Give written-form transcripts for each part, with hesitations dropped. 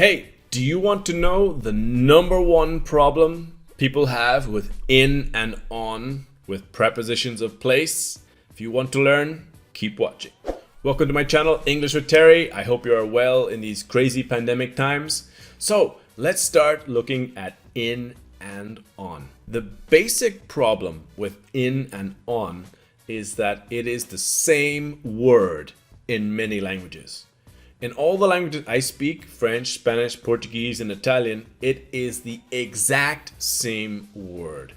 Hey, do you want to know the number one problem people have with in and on with prepositions of place? If you want to learn, keep watching. Welcome to my channel, English with Terry. I hope you are well in these crazy pandemic times. So let's start looking at in and on. The basic problem with in and on is that it is the same word in many languages. In all the languages I speak, French, Spanish, Portuguese, and Italian, it is the exact same word.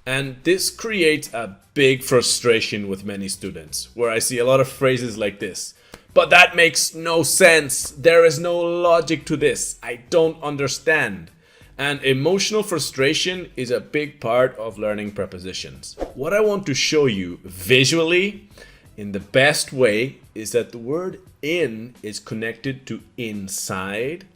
And this creates a big frustration with many students, where I see a lot of phrases like this. But that makes no sense. There is no logic to this. I don't understand. And emotional frustration is a big part of learning prepositions. What I want to show you visually in the best way is that the word in is connected to inside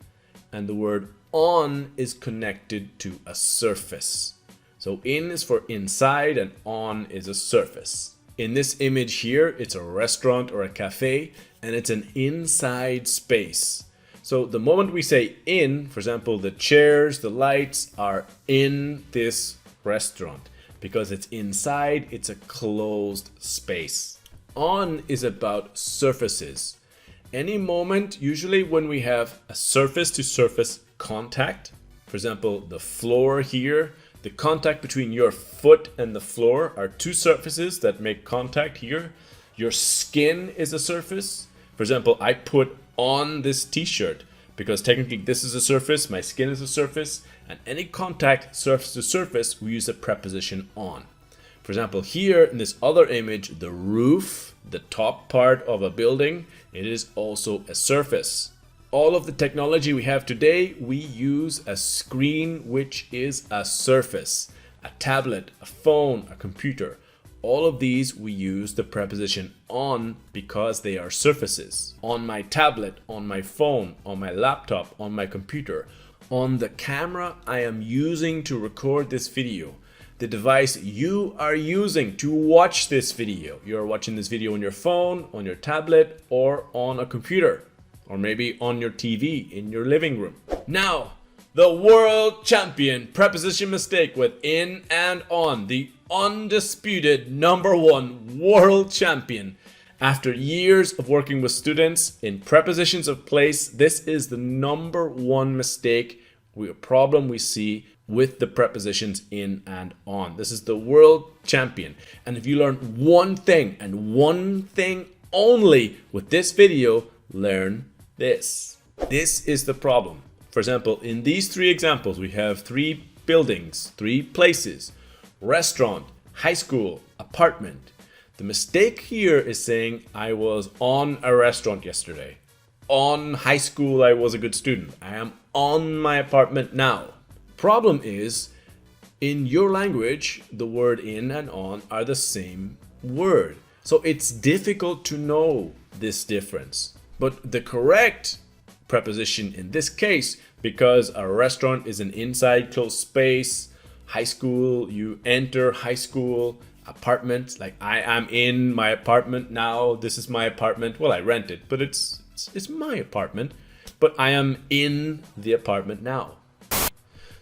and the word on is connected to a surface. So in is for inside and on is a surface. In this image here, it's a restaurant or a cafe and it's an inside space. So the moment we say in, for example, the chairs, the lights are in this restaurant. Because it's inside, it's a closed space. On is about surfaces. Any moment, usually when we have a surface to surface contact, for example, the floor here, the contact between your foot and the floor are two surfaces that make contact here. Your skin is a surface. For example, I put on this t-shirt because technically this is a surface, my skin is a surface, and any contact surface to surface, we use a preposition on. For example, here in this other image, the roof, the top part of a building, it is also a surface. All of the technology we have today, we use a screen, which is a surface. A tablet, a phone, a computer. All of these we use the preposition on because they are surfaces. On my tablet, on my phone, on my laptop, on my computer. On the camera I am using to record this video. The device you are using to watch this video. You're watching this video on your phone, on your tablet, or on a computer. Or maybe on your TV in your living room. Now, the world champion preposition mistake with in and on. The undisputed number one world champion. After years of working with students in prepositions of place, this is the number one mistake, problem we see with the prepositions in and on. This is the world champion. And if you learn one thing and one thing only with this video, learn this. This is the problem. For example, in these three examples, we have three buildings, three places, restaurant, high school, apartment. The mistake here is saying I was on a restaurant yesterday. On high school, I was a good student. I am on my apartment now. Problem is, in your language, the word in and on are the same word. So it's difficult to know this difference. But the correct preposition in this case, because a restaurant is an inside closed space, high school, you enter high school, apartment, like I am in my apartment now, this is my apartment. Well, I rent it, but it's my apartment, but I am in the apartment now.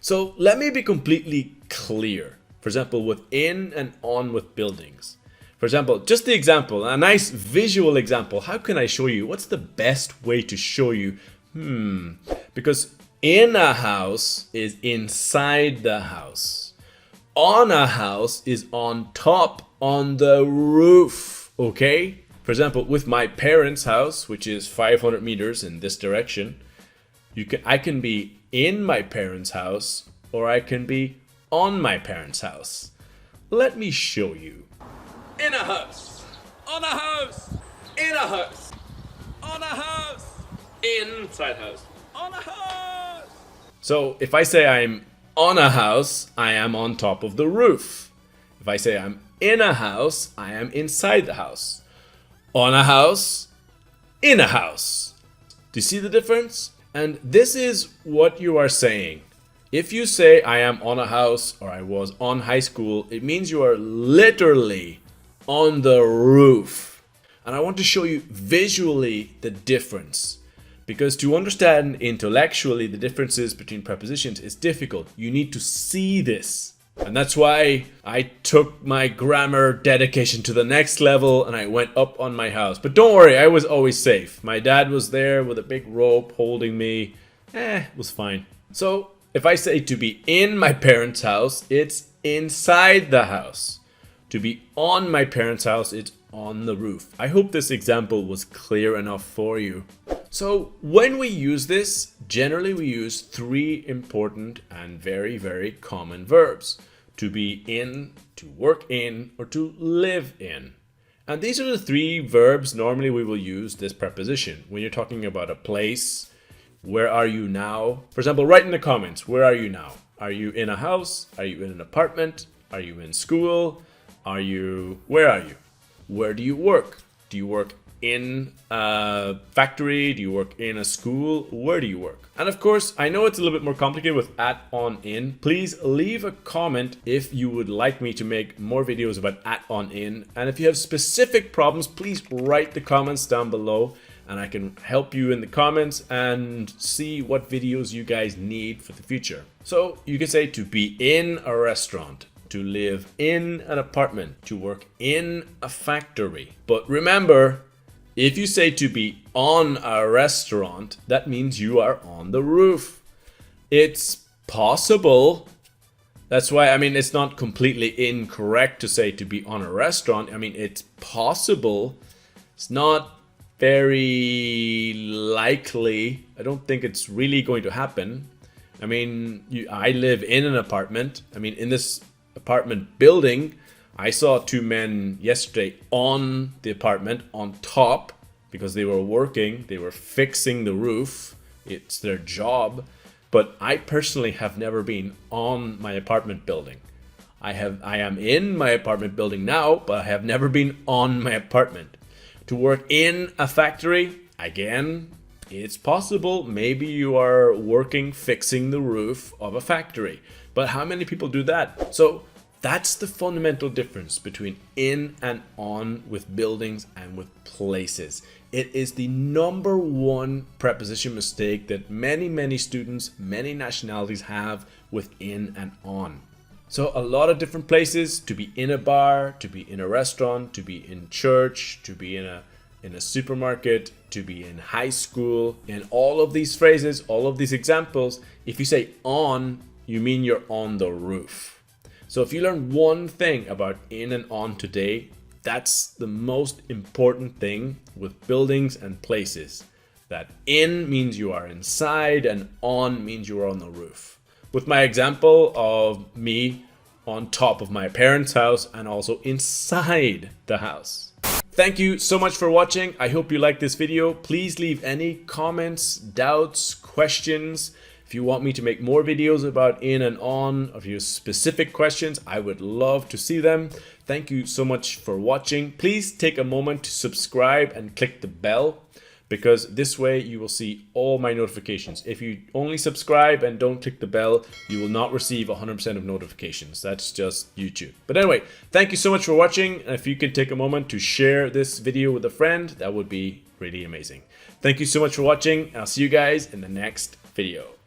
So let me be completely clear. For example, with in and on with buildings. For example, just the example, a nice visual example. How can I show you? What's the best way to show you? Because in a house is inside the house. On a house is on top, on the roof, okay? For example, with my parents' house, which is 500 meters in this direction, I can be in my parents' house or I can be on my parents' house. Let me show you. In a house, on a house, in a house, on a house, inside house, on a house. So if I say I'm on a house, I am on top of the roof. If I say I'm in a house, I am inside the house. On a house, in a house. Do you see the difference? And this is what you are saying. If you say I am on a house or I was on high school, it means you are literally on the roof. And I want to show you visually the difference. Because to understand intellectually the differences between prepositions is difficult. You need to see this. And that's why I took my grammar dedication to the next level and I went up on my house. But don't worry, I was always safe. My dad was there with a big rope holding me. It was fine. So if I say to be in my parents' house, it's inside the house. To be on my parents' house, it's on the roof. I hope this example was clear enough for you. So when we use this, generally we use three important and very, very common verbs. To be in, to work in, or to live in. And these are the three verbs normally we will use this preposition. When you're talking about a place, where are you now? For example, write in the comments, where are you now? Are you in a house? Are you in an apartment? Are you in school? Where are you? Where do you work? Do you work in a factory? Do you work in a school? Where do you work? And of course, I know it's a little bit more complicated with at, on, in. Please leave a comment if you would like me to make more videos about at, on, in. And if you have specific problems, please write the comments down below and I can help you in the comments and see what videos you guys need for the future. So you can say to be in a restaurant, to live in an apartment, to work in a factory. But remember, if you say to be on a restaurant, that means you are on the roof. It's possible. That's why, it's not completely incorrect to say to be on a restaurant. It's possible. It's not very likely. I don't think it's really going to happen. I live in an apartment. In this apartment building, I saw two men yesterday on the apartment on top because they were working, they were fixing the roof. It's their job. But I personally have never been on my apartment building. I am in my apartment building now, but I have never been on my apartment. To work in a factory, again, it's possible. Maybe you are working fixing the roof of a factory. But how many people do that? So that's the fundamental difference between in and on with buildings and with places. It is the number one preposition mistake that many students, many nationalities have with in and on. So a lot of different places: to be in a bar, to be in a restaurant, to be in church, to be in a supermarket, to be in high school. In all of these phrases, all of these examples, if you say on, you mean you're on the roof. So if you learn one thing about in and on today, that's the most important thing with buildings and places. That in means you are inside and on means you are on the roof. With my example of me on top of my parents' house and also inside the house. Thank you so much for watching. I hope you liked this video. Please leave any comments, doubts, questions. If you want me to make more videos about in and on, of your specific questions, I would love to see them. Thank you so much for watching. Please take a moment to subscribe and click the bell, because this way you will see all my notifications. If you only subscribe and don't click the bell, you will not receive 100% of notifications. That's just YouTube. But anyway, thank you so much for watching. And if you could take a moment to share this video with a friend, that would be really amazing. Thank you so much for watching. I'll see you guys in the next video.